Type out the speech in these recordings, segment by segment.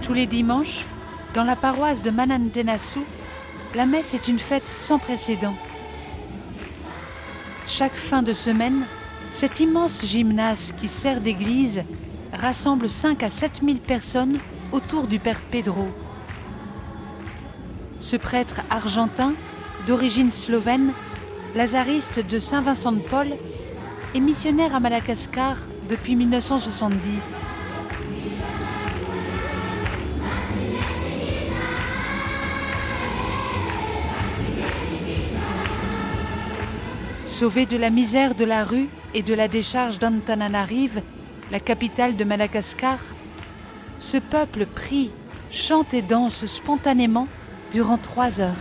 Tous les dimanches, dans la paroisse de Manantenasu, la messe est une fête sans précédent. Chaque fin de semaine, cet immense gymnase qui sert d'église rassemble 5 à 7 000 personnes autour du Père Pedro. Ce prêtre argentin, d'origine slovène, lazariste de Saint-Vincent-de-Paul, est missionnaire à Madagascar depuis 1970. Sauvé de la misère de la rue et de la décharge d'Antananarive, la capitale de Madagascar, ce peuple prie, chante et danse spontanément durant 3 heures.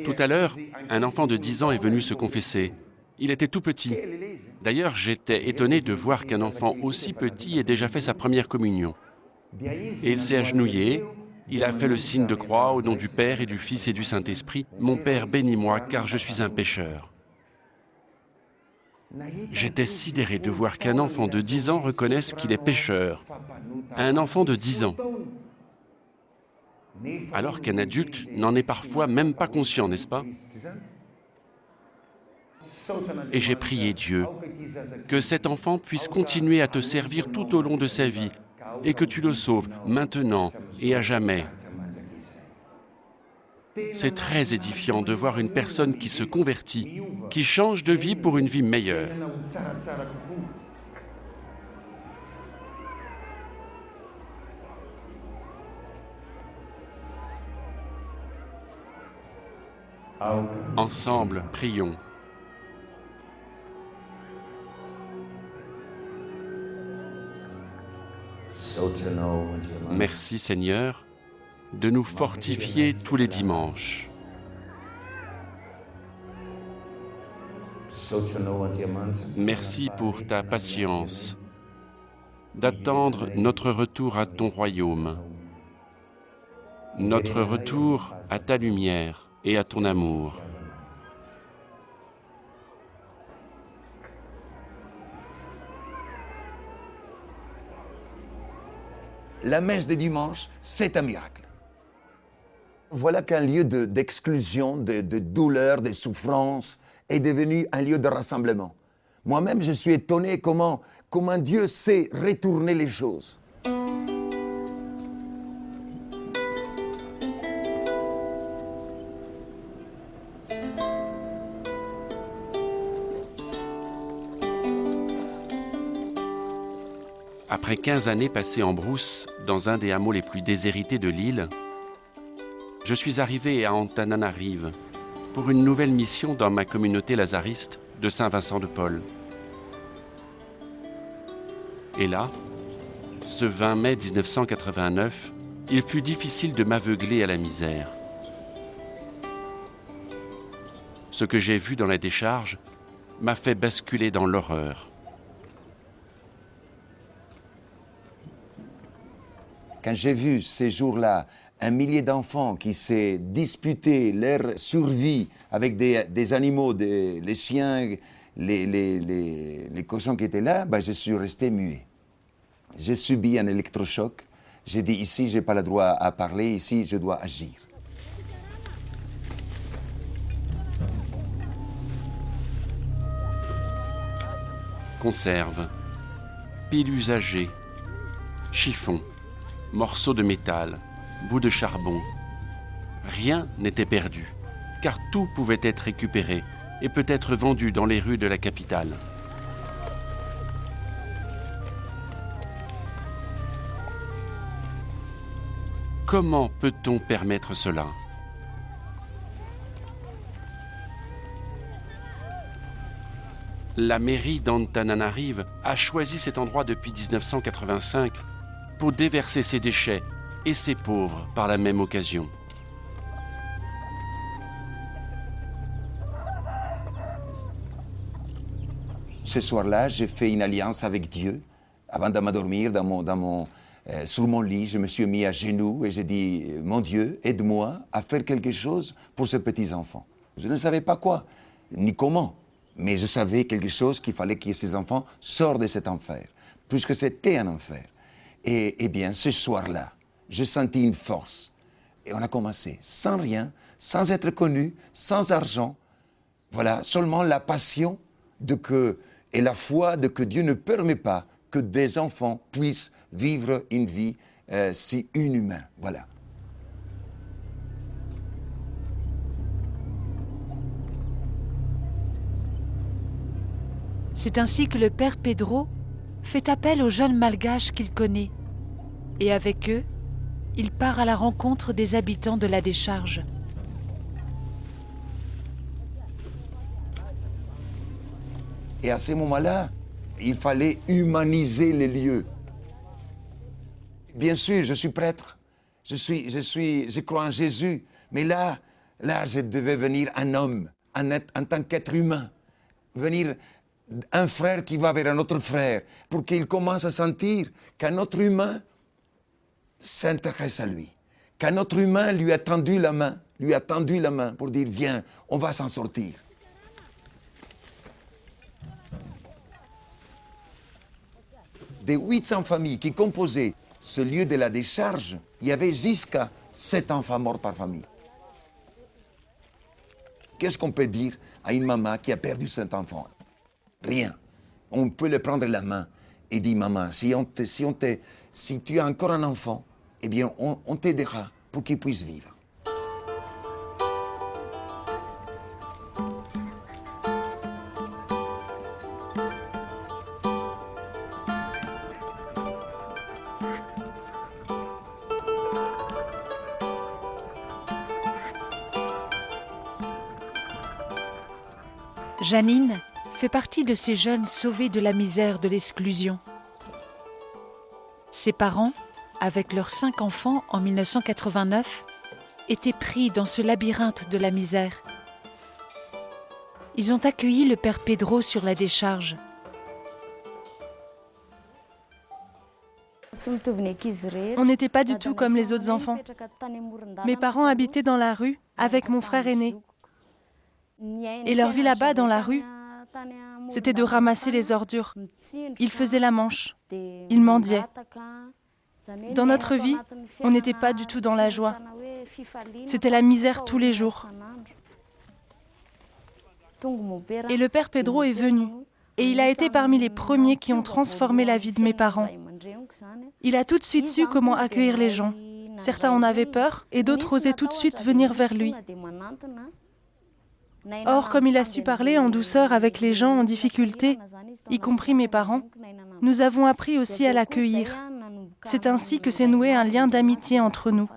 Tout à l'heure, un enfant de 10 ans est venu se confesser. Il était tout petit. D'ailleurs, j'étais étonné de voir qu'un enfant aussi petit ait déjà fait sa première communion. Et il s'est agenouillé, il a fait le signe de croix au nom du Père et du Fils et du Saint-Esprit. « Mon Père, bénis-moi, car je suis un pécheur. » J'étais sidéré de voir qu'un enfant de 10 ans reconnaisse qu'il est pécheur. Un enfant de 10 ans. Alors qu'un adulte n'en est parfois même pas conscient, n'est-ce pas? Et j'ai prié Dieu que cet enfant puisse continuer à te servir tout au long de sa vie et que tu le sauves maintenant et à jamais. C'est très édifiant de voir une personne qui se convertit, qui change de vie pour une vie meilleure. Ensemble, prions. Merci Seigneur de nous fortifier tous les dimanches. Merci pour ta patience, d'attendre notre retour à ton royaume, notre retour à ta lumière et à ton amour. La messe des dimanches, c'est un miracle. Voilà qu'un lieu d'exclusion, de douleur, de souffrance est devenu un lieu de rassemblement. Moi-même, je suis étonné comment Dieu sait retourner les choses. Après 15 années passées en brousse, dans un des hameaux les plus déshérités de l'île, je suis arrivé à Antananarive pour une nouvelle mission dans ma communauté lazariste de Saint-Vincent-de-Paul. Et là, ce 20 mai 1989, il fut difficile de m'aveugler à la misère. Ce que j'ai vu dans la décharge m'a fait basculer dans l'horreur. Quand j'ai vu ces jours-là un millier d'enfants qui s'est disputé leur survie avec des animaux, les chiens, les cochons qui étaient là, je suis resté muet. J'ai subi un électrochoc. J'ai dit ici, je n'ai pas le droit à parler, ici, je dois agir. Conserve, piles usagées, chiffons, morceaux de métal, bouts de charbon. Rien n'était perdu, car tout pouvait être récupéré et peut être vendu dans les rues de la capitale. Comment peut-on permettre cela? La mairie d'Antananarive a choisi cet endroit depuis 1985 pour déverser ses déchets et ses pauvres par la même occasion. Ce soir-là, j'ai fait une alliance avec Dieu. Avant de m'endormir sur mon lit, je me suis mis à genoux et j'ai dit « Mon Dieu, aide-moi à faire quelque chose pour ces petits-enfants. » Je ne savais pas quoi, ni comment, mais je savais quelque chose qu'il fallait que ces enfants sortent de cet enfer, puisque c'était un enfer. Et bien, ce soir-là, j'ai senti une force. Et on a commencé, sans rien, sans être connu, sans argent. Voilà, seulement la passion et la foi de que Dieu ne permet pas que des enfants puissent vivre une vie si inhumaine. Voilà. C'est ainsi que le père Pedro fait appel aux jeunes malgaches qu'il connaît. Et avec eux, il part à la rencontre des habitants de la décharge. Et à ce moment-là, il fallait humaniser les lieux. Bien sûr, je suis prêtre, je crois en Jésus, mais là, je devais venir un homme, en tant qu'être humain, venir un frère qui va vers un autre frère, pour qu'il commence à sentir qu'un autre humain s'intéresse à lui, qu'un autre humain lui a tendu la main pour dire « Viens, on va s'en sortir ». Des 800 familles qui composaient ce lieu de la décharge, il y avait jusqu'à 7 enfants morts par famille. Qu'est-ce qu'on peut dire à une maman qui a perdu 7 enfants? Rien. On peut le prendre la main et dire, maman, si tu as encore un enfant, eh bien, on t'aidera pour qu'il puisse vivre. Janine fait partie de ces jeunes sauvés de la misère de l'exclusion. Ses parents, avec leurs 5 enfants en 1989, étaient pris dans ce labyrinthe de la misère. Ils ont accueilli le père Pedro sur la décharge. On n'était pas du tout comme les autres enfants. Mes parents habitaient dans la rue avec mon frère aîné. Et leur vie là-bas, dans la rue, c'était de ramasser les ordures. Ils faisaient la manche. Ils mendiaient. Dans notre vie, on n'était pas du tout dans la joie. C'était la misère tous les jours. Et le père Pedro est venu. Et il a été parmi les premiers qui ont transformé la vie de mes parents. Il a tout de suite su comment accueillir les gens. Certains en avaient peur et d'autres osaient tout de suite venir vers lui. Or, comme il a su parler en douceur avec les gens en difficulté, y compris mes parents, nous avons appris aussi à l'accueillir. C'est ainsi que s'est noué un lien d'amitié entre nous.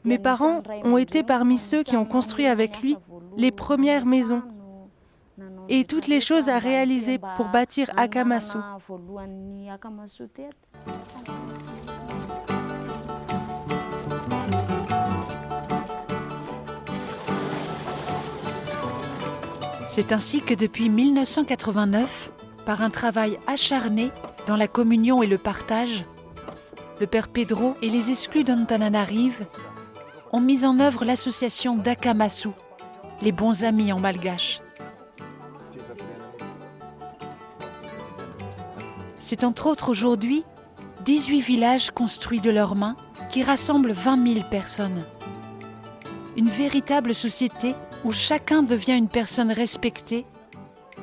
Mes parents ont été parmi ceux qui ont construit avec lui les premières maisons et toutes les choses à réaliser pour bâtir Akamasu. C'est ainsi que depuis 1989, par un travail acharné dans la communion et le partage, le père Pedro et les exclus d'Antananarive ont mis en œuvre l'association d'Akamasu, les bons amis en malgache. C'est entre autres aujourd'hui 18 villages construits de leurs mains qui rassemblent 20 000 personnes. Une véritable société où chacun devient une personne respectée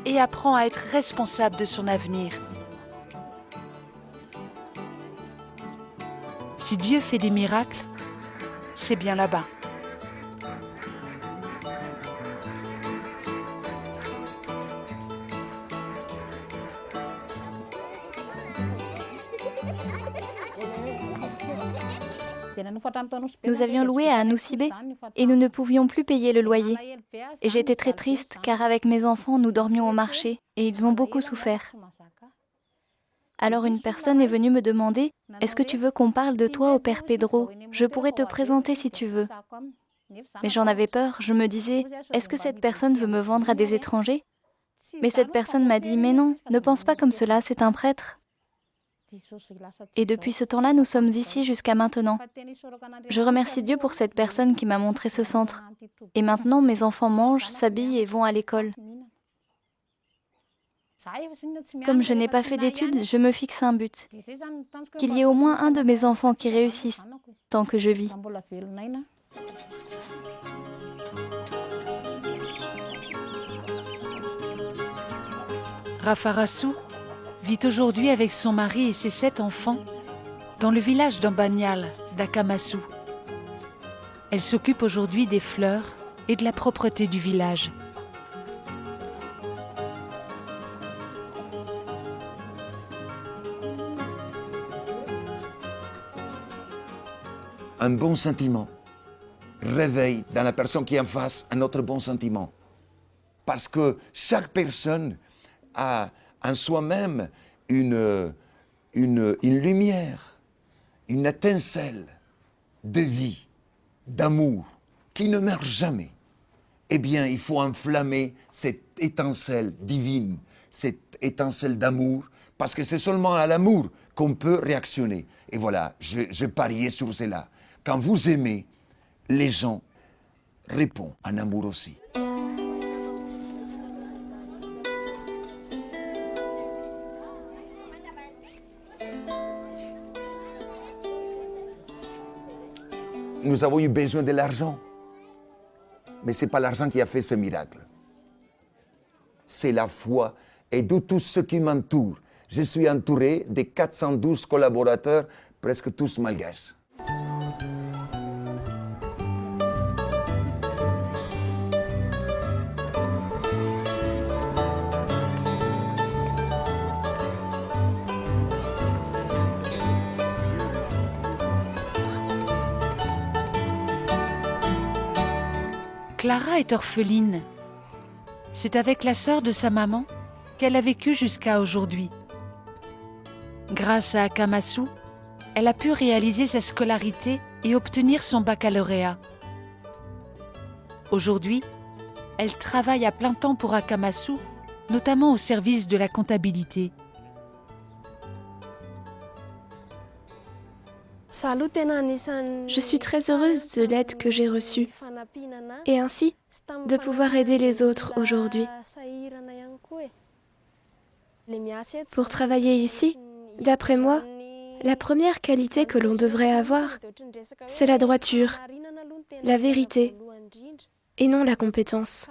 et apprend à être responsable de son avenir. Si Dieu fait des miracles, c'est bien là-bas. Nous avions loué à Anoussibé et nous ne pouvions plus payer le loyer. Et j'étais très triste car avec mes enfants, nous dormions au marché et ils ont beaucoup souffert. Alors une personne est venue me demander « Est-ce que tu veux qu'on parle de toi au Père Pedro? Je pourrais te présenter si tu veux. » Mais j'en avais peur, je me disais « Est-ce que cette personne veut me vendre à des étrangers ?» Mais cette personne m'a dit « Mais non, ne pense pas comme cela, c'est un prêtre. » Et depuis ce temps-là, nous sommes ici jusqu'à maintenant. Je remercie Dieu pour cette personne qui m'a montré ce centre. Et maintenant, mes enfants mangent, s'habillent et vont à l'école. Comme je n'ai pas fait d'études, je me fixe un but. Qu'il y ait au moins un de mes enfants qui réussisse tant que je vis. Rafarassou vit aujourd'hui avec son mari et ses 7 enfants dans le village d'Ambanyal, d'Akamassou. Elle s'occupe aujourd'hui des fleurs et de la propreté du village. Un bon sentiment réveille dans la personne qui est en face un autre bon sentiment. Parce que chaque personne a en soi-même une lumière, une étincelle de vie, d'amour, qui ne meurt jamais. Eh bien, il faut enflammer cette étincelle divine, cette étincelle d'amour, parce que c'est seulement à l'amour qu'on peut réactionner. Et voilà, je pariais sur cela. Quand vous aimez, les gens répondent en amour aussi. Nous avons eu besoin de l'argent. Mais ce n'est pas l'argent qui a fait ce miracle. C'est la foi et de tous ceux qui m'entourent. Je suis entouré de 412 collaborateurs, presque tous malgaches. Clara est orpheline. C'est avec la sœur de sa maman qu'elle a vécu jusqu'à aujourd'hui. Grâce à Akamassou, elle a pu réaliser sa scolarité et obtenir son baccalauréat. Aujourd'hui, elle travaille à plein temps pour Akamassou, notamment au service de la comptabilité. Je suis très heureuse de l'aide que j'ai reçue et ainsi de pouvoir aider les autres aujourd'hui. Pour travailler ici, d'après moi, la première qualité que l'on devrait avoir, c'est la droiture, la vérité et non la compétence.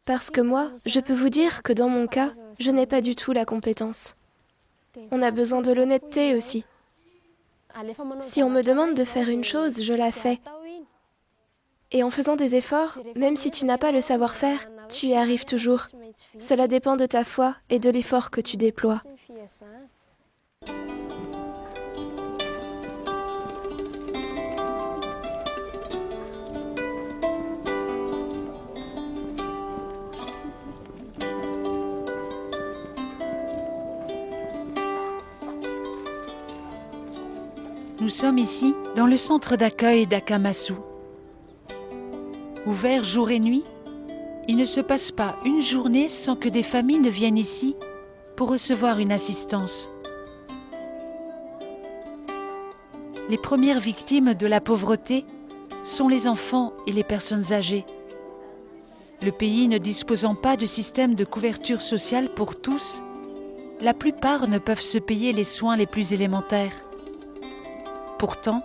Parce que moi, je peux vous dire que dans mon cas, je n'ai pas du tout la compétence. On a besoin de l'honnêteté aussi. Si on me demande de faire une chose, je la fais. Et en faisant des efforts, même si tu n'as pas le savoir-faire, tu y arrives toujours. Cela dépend de ta foi et de l'effort que tu déploies. Nous sommes ici, dans le centre d'accueil d'Akamassou. Ouvert jour et nuit, il ne se passe pas une journée sans que des familles ne viennent ici pour recevoir une assistance. Les premières victimes de la pauvreté sont les enfants et les personnes âgées. Le pays ne disposant pas de système de couverture sociale pour tous, la plupart ne peuvent se payer les soins les plus élémentaires. Pourtant,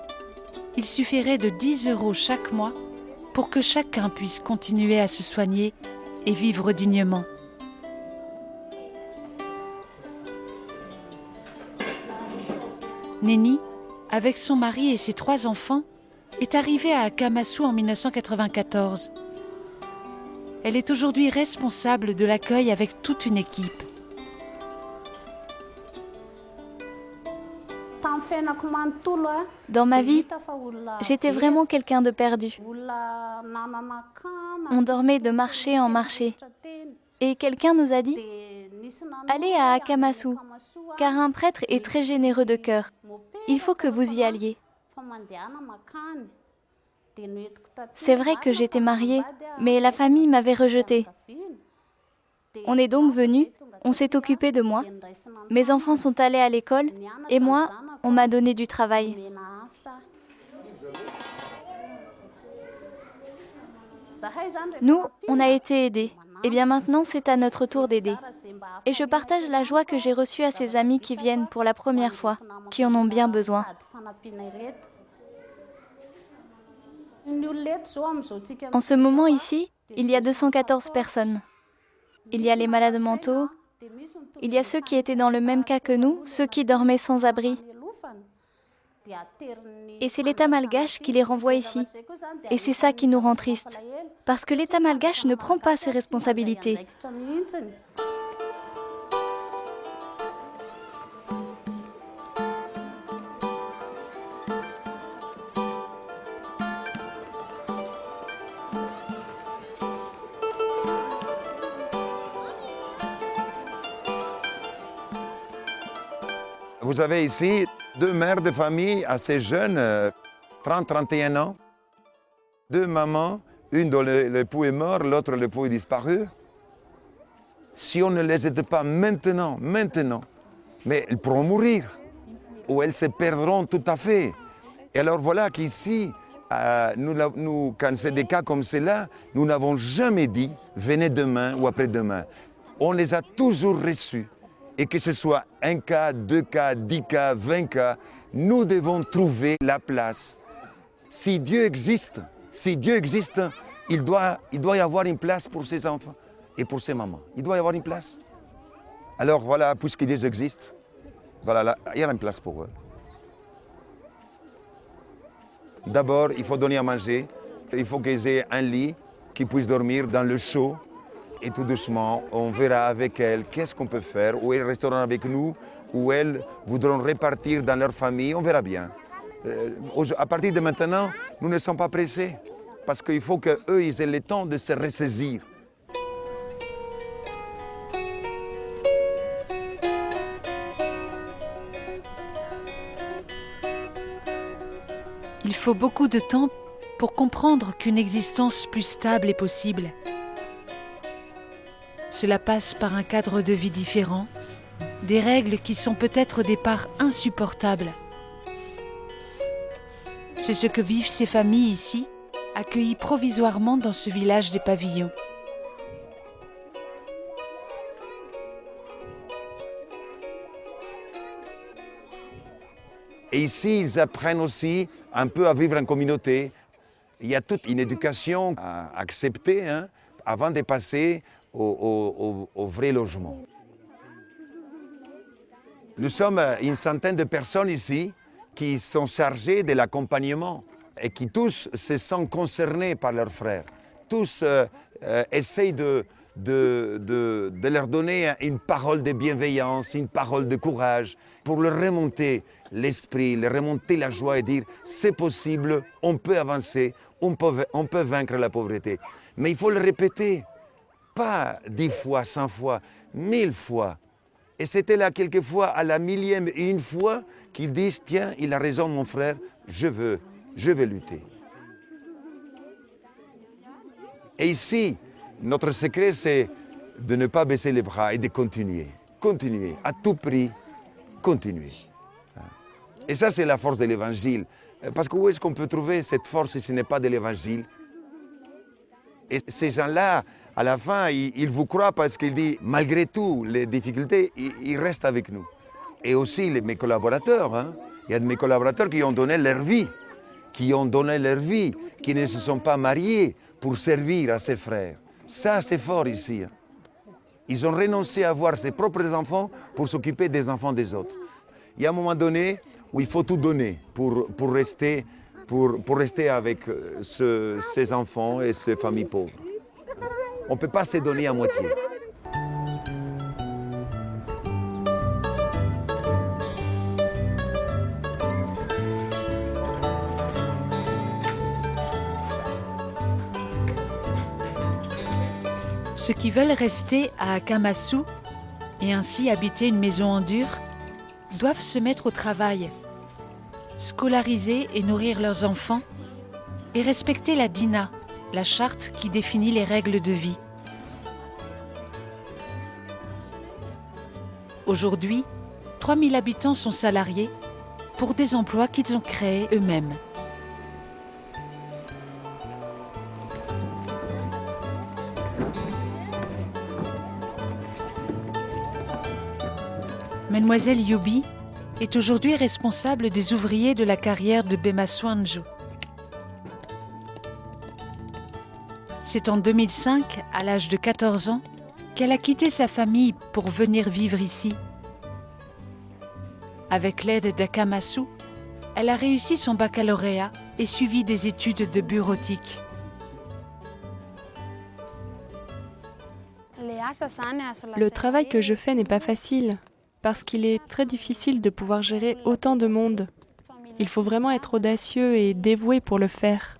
il suffirait de 10 € chaque mois pour que chacun puisse continuer à se soigner et vivre dignement. Néni, avec son mari et ses 3 enfants, est arrivée à Akamassou en 1994. Elle est aujourd'hui responsable de l'accueil avec toute une équipe. Dans ma vie, j'étais vraiment quelqu'un de perdu. On dormait de marché en marché. Et quelqu'un nous a dit, allez à Akamasu, car un prêtre est très généreux de cœur. Il faut que vous y alliez. C'est vrai que j'étais mariée, mais la famille m'avait rejetée. On est donc venus, on s'est occupé de moi. Mes enfants sont allés à l'école et moi, on m'a donné du travail. Nous, on a été aidés. Et bien maintenant, c'est à notre tour d'aider. Et je partage la joie que j'ai reçue à ces amis qui viennent pour la première fois, qui en ont bien besoin. En ce moment ici, il y a 214 personnes. Il y a les malades mentaux, il y a ceux qui étaient dans le même cas que nous, ceux qui dormaient sans abri. Et c'est l'État malgache qui les renvoie ici. Et c'est ça qui nous rend tristes. Parce que l'État malgache ne prend pas ses responsabilités. Vous avez ici 2 mères de famille assez jeunes, 30-31 ans. 2 mamans, une dont l'époux est mort, l'autre l'époux est disparu. Si on ne les aide pas maintenant, mais elles pourront mourir, ou elles se perdront tout à fait. Et alors voilà qu'ici, quand c'est des cas comme cela, nous n'avons jamais dit « venez demain ou après-demain ». On les a toujours reçus. Et que ce soit 1 cas, 2 cas, 10 cas, 20 cas, nous devons trouver la place. Si Dieu existe, il doit y avoir une place pour ses enfants et pour ses mamans. Il doit y avoir une place. Alors voilà, puisque Dieu existe, voilà, là, il y a une place pour eux. D'abord, il faut donner à manger. Il faut qu'ils aient un lit, qu'ils puissent dormir dans le chaud. Et tout doucement, on verra avec elles qu'est-ce qu'on peut faire, ou elles resteront avec nous, ou elles voudront repartir dans leur famille, on verra bien. À partir de maintenant, nous ne sommes pas pressés, parce qu'il faut qu'eux, ils aient le temps de se ressaisir. Il faut beaucoup de temps pour comprendre qu'une existence plus stable est possible. Cela passe par un cadre de vie différent, des règles qui sont peut-être au départ insupportables. C'est ce que vivent ces familles ici, accueillies provisoirement dans ce village des pavillons. Et ici, ils apprennent aussi un peu à vivre en communauté. Il y a toute une éducation à accepter avant de passer au vrai logement. Nous sommes une centaine de personnes ici qui sont chargées de l'accompagnement et qui tous se sentent concernés par leurs frères. Tous essayent de leur donner une parole de bienveillance, une parole de courage, pour leur remonter l'esprit, leur remonter la joie et dire « c'est possible, on peut avancer, on peut vaincre la pauvreté ». Mais il faut le répéter. Pas 10 fois, 100 fois, 1000 fois. Et c'était là quelquefois à la 1000e fois qu'ils disent « Tiens, il a raison mon frère, je veux lutter ». Et ici, notre secret c'est de ne pas baisser les bras et de continuer. Continuer, à tout prix, continuer. Et ça c'est la force de l'Évangile. Parce que où est-ce qu'on peut trouver cette force si ce n'est pas de l'Évangile? Et ces gens-là, à la fin, ils vous croient parce qu'ils disent, malgré tout, les difficultés, ils restent avec nous. Et aussi mes collaborateurs. Il y a de mes collaborateurs qui ont donné leur vie, qui ne se sont pas mariés pour servir à ses frères. Ça, c'est fort ici. Ils ont renoncé à avoir ses propres enfants pour s'occuper des enfants des autres. Il y a un moment donné où il faut tout donner pour rester avec ces enfants et ces familles pauvres. On ne peut pas se donner à moitié. Ceux qui veulent rester à Akamassu et ainsi habiter une maison en dur doivent se mettre au travail, scolariser et nourrir leurs enfants et respecter la dina, la charte qui définit les règles de vie. Aujourd'hui, 3000 habitants sont salariés pour des emplois qu'ils ont créés eux-mêmes. Mademoiselle Yubi est aujourd'hui responsable des ouvriers de la carrière de Bemaswanju. C'est en 2005, à l'âge de 14 ans, qu'elle a quitté sa famille pour venir vivre ici. Avec l'aide d'Akamassu, elle a réussi son baccalauréat et suivi des études de bureautique. Le travail que je fais n'est pas facile, parce qu'il est très difficile de pouvoir gérer autant de monde. Il faut vraiment être audacieux et dévoué pour le faire.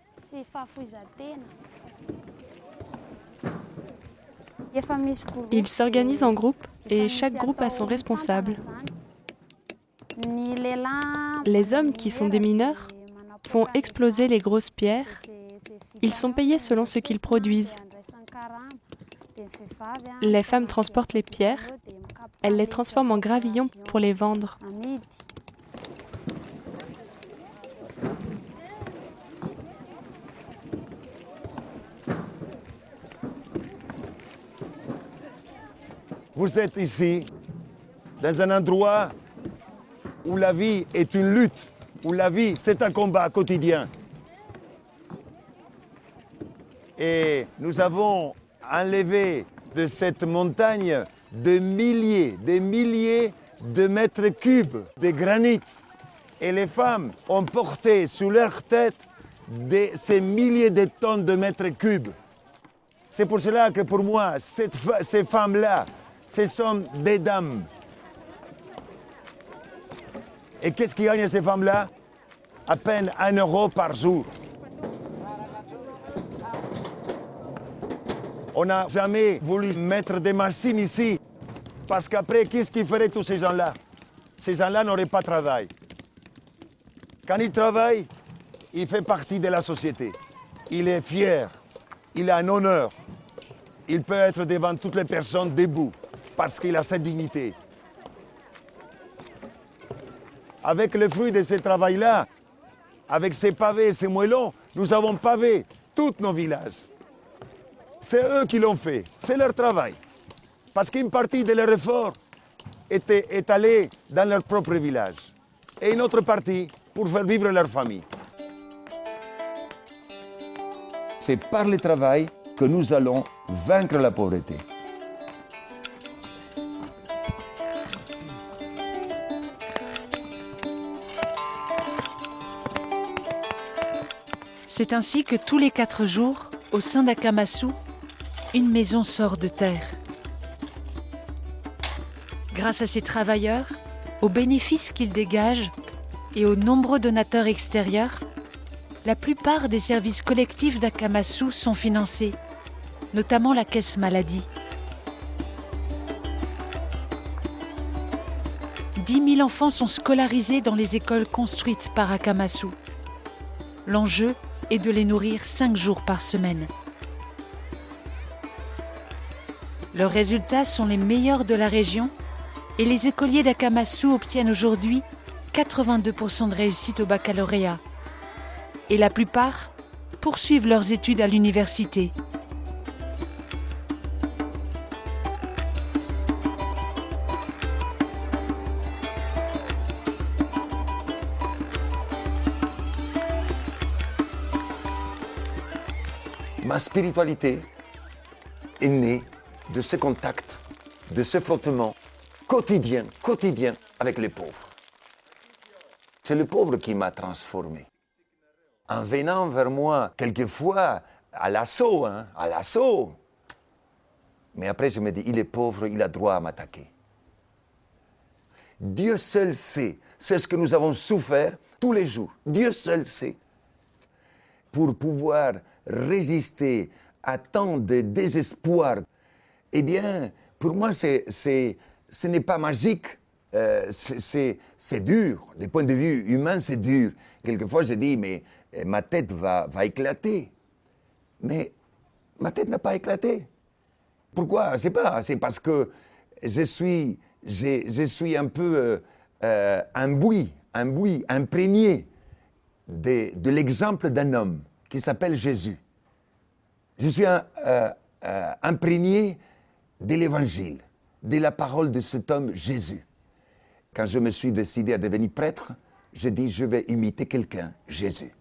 Ils s'organisent en groupe et chaque groupe a son responsable. Les hommes qui sont des mineurs font exploser les grosses pierres. Ils sont payés selon ce qu'ils produisent. Les femmes transportent les pierres. Elles les transforment en gravillons pour les vendre. Vous êtes ici, dans un endroit où la vie est une lutte, où la vie, c'est un combat quotidien. Et nous avons enlevé de cette montagne des milliers de mètres cubes de granit. Et les femmes ont porté sur leur tête ces milliers de tonnes de mètres cubes. C'est pour cela que pour moi, ces femmes-là, ce sont des dames. Et qu'est-ce qui gagnent ces femmes-là? À peine 1 euro par jour. On n'a jamais voulu mettre des machines ici, parce qu'après, qu'est-ce qu'ils feraient tous ces gens-là? Ces gens-là n'auraient pas de travail. Quand ils travaillent, il fait partie de la société. Il est fier, il a un honneur. Il peut être devant toutes les personnes debout, parce qu'il a cette dignité. Avec le fruit de ce travail-là, avec ces pavés et ces moellons, nous avons pavé tous nos villages. C'est eux qui l'ont fait, c'est leur travail. Parce qu'une partie de leur effort est allée dans leur propre village. Et une autre partie pour faire vivre leur famille. C'est par le travail que nous allons vaincre la pauvreté. C'est ainsi que tous les 4 jours, au sein d'Akamassu, une maison sort de terre. Grâce à ces travailleurs, aux bénéfices qu'ils dégagent et aux nombreux donateurs extérieurs, la plupart des services collectifs d'Akamassu sont financés, notamment la caisse maladie. 10 000 enfants sont scolarisés dans les écoles construites par Akamassu. L'enjeu est de les nourrir 5 jours par semaine. Leurs résultats sont les meilleurs de la région et les écoliers d'Akamassu obtiennent aujourd'hui 82% de réussite au baccalauréat. Et la plupart poursuivent leurs études à l'université. Ma spiritualité est née de ce contact, de ce frottement quotidien avec les pauvres. C'est le pauvre qui m'a transformé. En venant vers moi, quelquefois, à l'assaut. Mais après, je me dis, il est pauvre, il a droit à m'attaquer. Dieu seul sait, c'est ce que nous avons souffert tous les jours. Dieu seul sait. Pour pouvoir résister à tant de désespoir, Eh bien, pour moi, ce n'est pas magique. C'est dur. Du point de vue humain, c'est dur. Quelquefois, je dis, mais ma tête va éclater. Mais ma tête n'a pas éclaté. Pourquoi? Je ne sais pas. C'est parce que je suis un peu imprégné de l'exemple d'un homme qui s'appelle Jésus. Je suis imprégné de l'Évangile, de la parole de cet homme Jésus. Quand je me suis décidé à devenir prêtre, je dis je vais imiter quelqu'un, Jésus.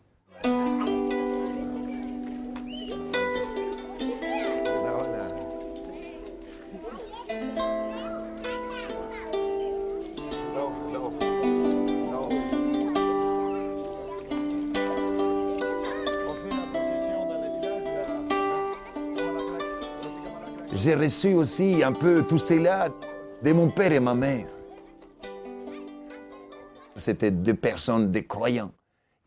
J'ai reçu aussi un peu tout cela de mon père et ma mère. C'était deux personnes, des croyants.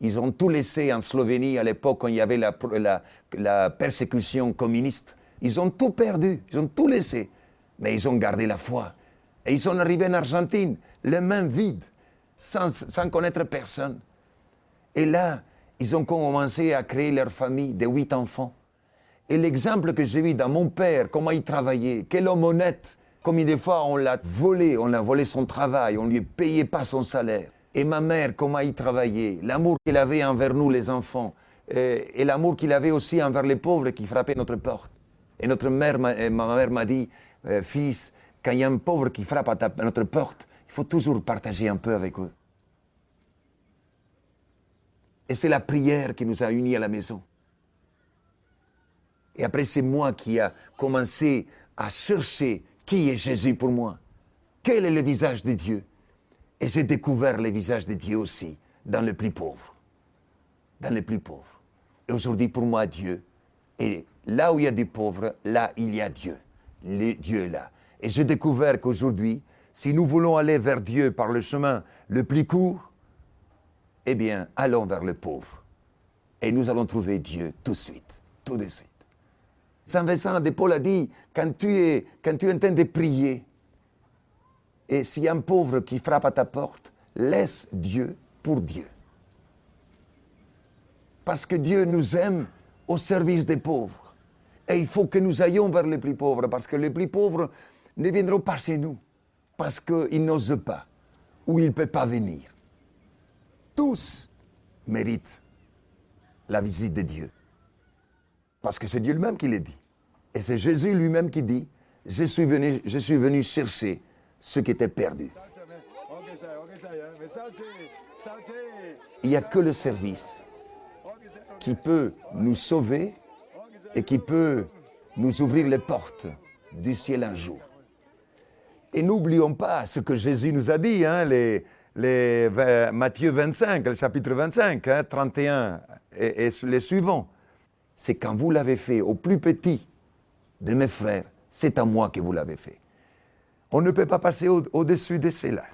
Ils ont tout laissé en Slovénie à l'époque quand il y avait la persécution communiste. Ils ont tout perdu, ils ont tout laissé. Mais ils ont gardé la foi. Et ils sont arrivés en Argentine, les mains vides, sans connaître personne. Et là, ils ont commencé à créer leur famille de 8 enfants. Et l'exemple que j'ai vu dans mon père, comment il travaillait, quel homme honnête, combien de fois on l'a volé son travail, on ne lui payait pas son salaire. Et ma mère, comment il travaillait, l'amour qu'il avait envers nous les enfants, et l'amour qu'il avait aussi envers les pauvres qui frappaient notre porte. Et ma mère m'a dit, fils, quand il y a un pauvre qui frappe à notre porte, il faut toujours partager un peu avec eux. Et c'est la prière qui nous a unis à la maison. Et après, c'est moi qui a commencé à chercher qui est Jésus pour moi. Quel est le visage de Dieu? Et j'ai découvert le visage de Dieu aussi dans les plus pauvres. Dans les plus pauvres. Et aujourd'hui, pour moi, Dieu, et là où il y a des pauvres, là, il y a Dieu. Dieu est là. Et j'ai découvert qu'aujourd'hui, si nous voulons aller vers Dieu par le chemin le plus court, eh bien, allons vers le pauvre. Et nous allons trouver Dieu tout de suite, tout de suite. Saint Vincent de Paul a dit, quand tu es en train de prier, et s'il y a un pauvre qui frappe à ta porte, laisse Dieu pour Dieu. Parce que Dieu nous aime au service des pauvres. Et il faut que nous ayons vers les plus pauvres, parce que les plus pauvres ne viendront pas chez nous, parce qu'ils n'osent pas, ou ils ne peuvent pas venir. Tous méritent la visite de Dieu. Parce que c'est Dieu lui-même qui l'a dit. Et c'est Jésus lui-même qui dit, je suis venu chercher ceux qui étaient perdus. Il n'y a que le service qui peut nous sauver et qui peut nous ouvrir les portes du ciel un jour. Et n'oublions pas ce que Jésus nous a dit, Matthieu 25, le chapitre 25, 31 et les suivants. C'est quand vous l'avez fait au plus petit de mes frères, c'est à moi que vous l'avez fait. On ne peut pas passer au-dessus de cela.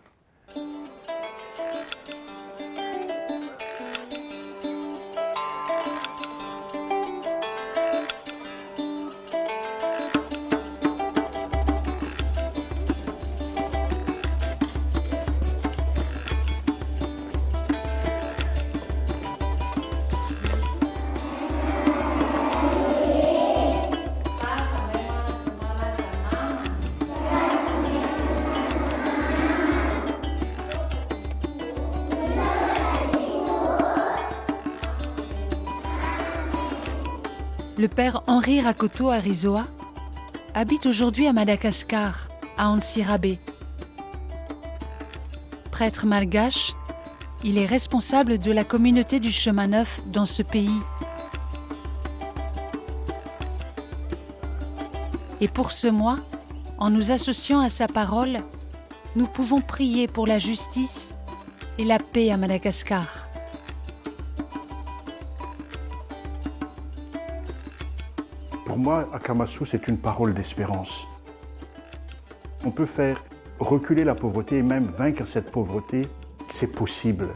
Le père Henri Rakoto Arizoa habite aujourd'hui à Madagascar, à Antsirabe. Prêtre malgache, il est responsable de la communauté du chemin neuf dans ce pays. Et pour ce mois, en nous associant à sa parole, nous pouvons prier pour la justice et la paix à Madagascar. Pour moi, Akamasou, c'est une parole d'espérance. On peut faire reculer la pauvreté et même vaincre cette pauvreté, c'est possible.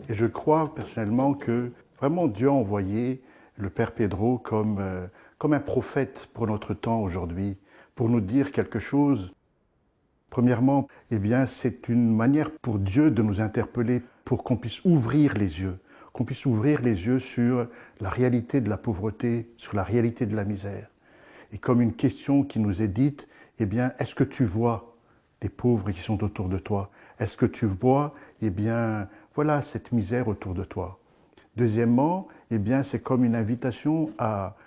Et je crois personnellement que vraiment Dieu a envoyé le Père Pedro comme un prophète pour notre temps aujourd'hui, pour nous dire quelque chose. Premièrement, eh bien, c'est une manière pour Dieu de nous interpeller, pour qu'on puisse ouvrir les yeux sur la réalité de la pauvreté, sur la réalité de la misère. Et comme une question qui nous est dite, eh bien, est-ce que tu vois les pauvres qui sont autour de toi? Est-ce que tu vois, eh bien, voilà, cette misère autour de toi? Deuxièmement, eh bien, c'est comme une invitation à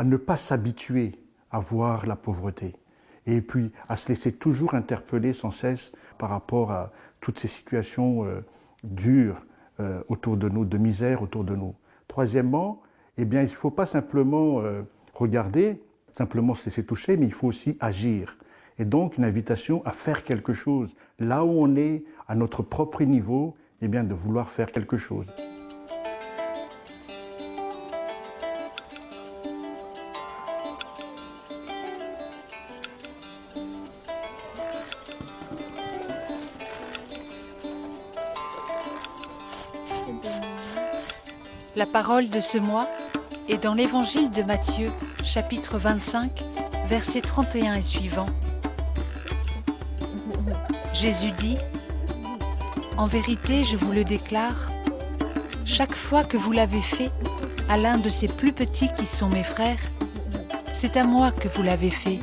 ne pas s'habituer à voir la pauvreté. Et puis à se laisser toujours interpeller sans cesse par rapport à toutes ces situations dures autour de nous, de misère autour de nous. Troisièmement, eh bien, il ne faut pas simplement regarder, simplement se laisser toucher, mais il faut aussi agir. Et donc une invitation à faire quelque chose. Là où on est, à notre propre niveau, eh bien, de vouloir faire quelque chose. La parole de ce mois est dans l'Évangile de Matthieu, chapitre 25, versets 31 et suivants. Jésus dit : « En vérité, je vous le déclare, chaque fois que vous l'avez fait à l'un de ces plus petits qui sont mes frères, c'est à moi que vous l'avez fait.